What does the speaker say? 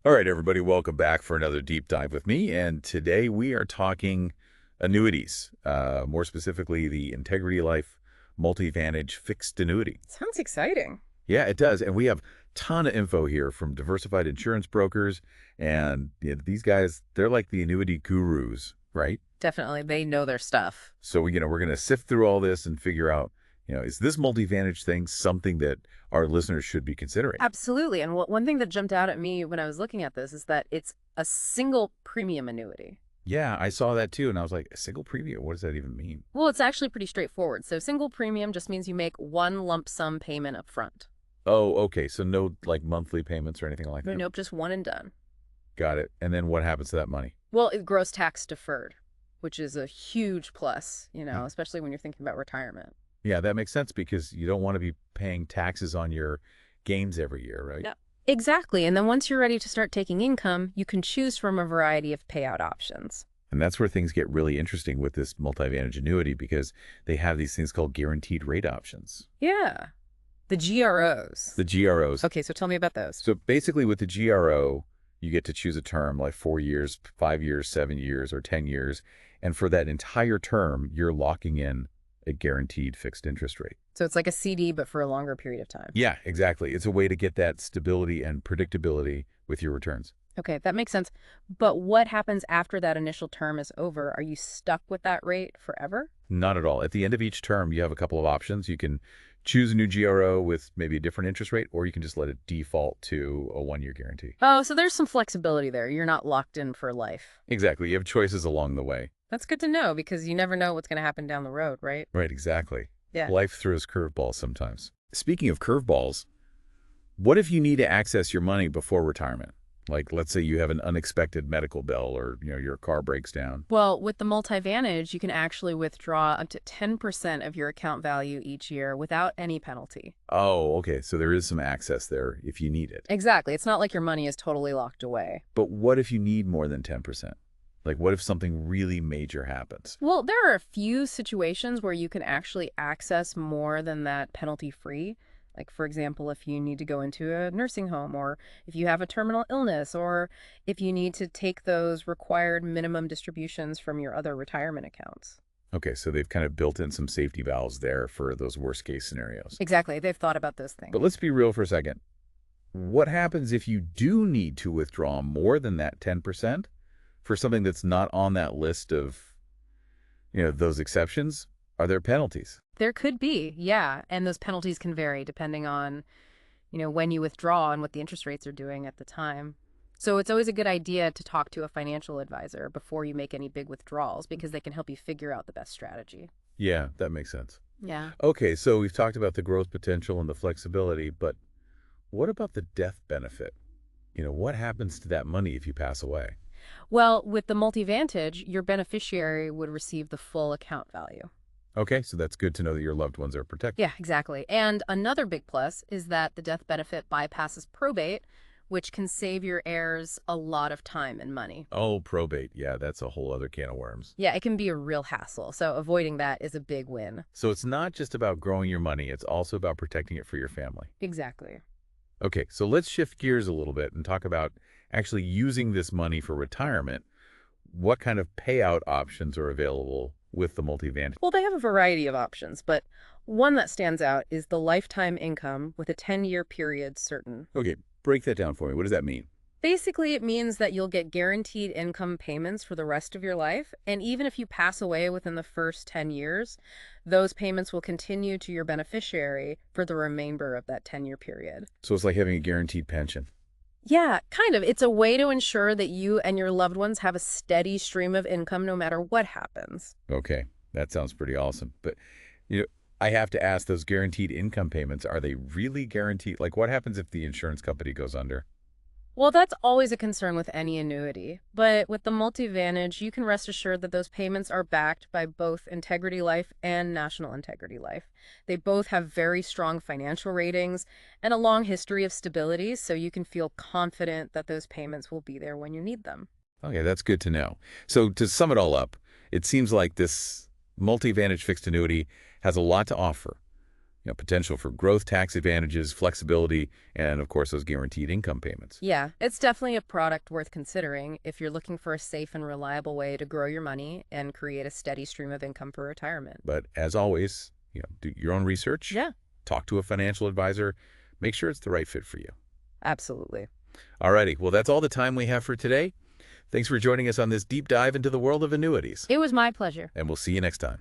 All right, everybody, welcome back for another deep dive with me. And today we are talking annuities, more specifically the Integrity Life MultiVantage Fixed Annuity. Sounds exciting. Yeah, it does. And we have a ton of info here from Diversified Insurance Brokers. And these guys, they're like the annuity gurus, right? Definitely. They know their stuff. So, we're going to sift through all this and figure out, is this MultiVantage thing something that our listeners should be considering? Absolutely. And one thing that jumped out at me when I was looking at this is that it's a single premium annuity. Yeah, I saw that too. And I was like, a single premium? What does that even mean? Well, it's actually pretty straightforward. So single premium just means you make one lump sum payment up front. Oh, okay. So no like monthly payments or anything like that? Nope, just one and done. Got it. And then what happens to that money? Well, it grows tax deferred, which is a huge plus, especially when you're thinking about retirement. Yeah, that makes sense because you don't want to be paying taxes on your gains every year, right? Yeah. Exactly. And then once you're ready to start taking income, you can choose from a variety of payout options. And that's where things get really interesting with this MultiVantage annuity because they have these things called guaranteed rate options. Yeah. The GROs. The GROs. Okay, so tell me about those. So basically with the GRO, you get to choose a term like 4 years, 5 years, 7 years, or 10 years. And for that entire term, you're locking in a guaranteed fixed interest rate. So it's like a CD, but for a longer period of time. Yeah, exactly. It's a way to get that stability and predictability with your returns. Okay, that makes sense. But what happens after that initial term is over? Are you stuck with that rate forever? Not at all. At the end of each term, you have a couple of options. You can choose a new GRO with maybe a different interest rate, or you can just let it default to a 1-year guarantee. Oh, so there's some flexibility there. You're not locked in for life. Exactly. You have choices along the way. That's good to know because you never know what's going to happen down the road, right? Right, exactly. Yeah. Life throws curveballs sometimes. Speaking of curveballs, what if you need to access your money before retirement? Like, let's say you have an unexpected medical bill or, your car breaks down. Well, with the MultiVantage, you can actually withdraw up to 10% of your account value each year without any penalty. Oh, okay. So there is some access there if you need it. Exactly. It's not like your money is totally locked away. But what if you need more than 10%? Like, what if something really major happens? Well, there are a few situations where you can actually access more than that penalty-free. Like, for example, if you need to go into a nursing home, or if you have a terminal illness, or if you need to take those required minimum distributions from your other retirement accounts. Okay, so they've kind of built in some safety valves there for those worst-case scenarios. Exactly. They've thought about those things. But let's be real for a second. What happens if you do need to withdraw more than that 10%? For something that's not on that list of, those exceptions? Are there penalties? There could be, yeah. And those penalties can vary depending on, when you withdraw and what the interest rates are doing at the time. So it's always a good idea to talk to a financial advisor before you make any big withdrawals because they can help you figure out the best strategy. Yeah, that makes sense. Yeah. Okay, so we've talked about the growth potential and the flexibility, but what about the death benefit? What happens to that money if you pass away? Well, with the MultiVantage, your beneficiary would receive the full account value. Okay, so that's good to know that your loved ones are protected. Yeah, exactly. And another big plus is that the death benefit bypasses probate, which can save your heirs a lot of time and money. Oh, probate. Yeah, that's a whole other can of worms. Yeah, it can be a real hassle. So avoiding that is a big win. So it's not just about growing your money. It's also about protecting it for your family. Exactly. Okay, so let's shift gears a little bit and talk about actually using this money for retirement. What kind of payout options are available with the MultiVantage? Well, they have a variety of options, but one that stands out is the lifetime income with a 10-year period certain. Okay, break that down for me. What does that mean? Basically, it means that you'll get guaranteed income payments for the rest of your life, and even if you pass away within the first 10 years, those payments will continue to your beneficiary for the remainder of that 10-year period. So it's like having a guaranteed pension. Yeah, kind of. It's a way to ensure that you and your loved ones have a steady stream of income no matter what happens. Okay, that sounds pretty awesome. But, I have to ask, those guaranteed income payments, are they really guaranteed? Like, what happens if the insurance company goes under? Well, that's always a concern with any annuity. But with the MultiVantage, you can rest assured that those payments are backed by both Integrity Life and National Integrity Life. They both have very strong financial ratings and a long history of stability, so you can feel confident that those payments will be there when you need them. Okay, that's good to know. So to sum it all up, it seems like this MultiVantage fixed annuity has a lot to offer. Potential for growth, tax advantages, flexibility, and of course those guaranteed income payments. Yeah, it's definitely a product worth considering if you're looking for a safe and reliable way to grow your money and create a steady stream of income for retirement. But as always, do your own research, Yeah, talk to a financial advisor, make sure it's the right fit for you. absolutely. Alrighty, well that's all the time we have for today. Thanks for joining us on this deep dive into the world of annuities, It was my pleasure. and we'll see you next time.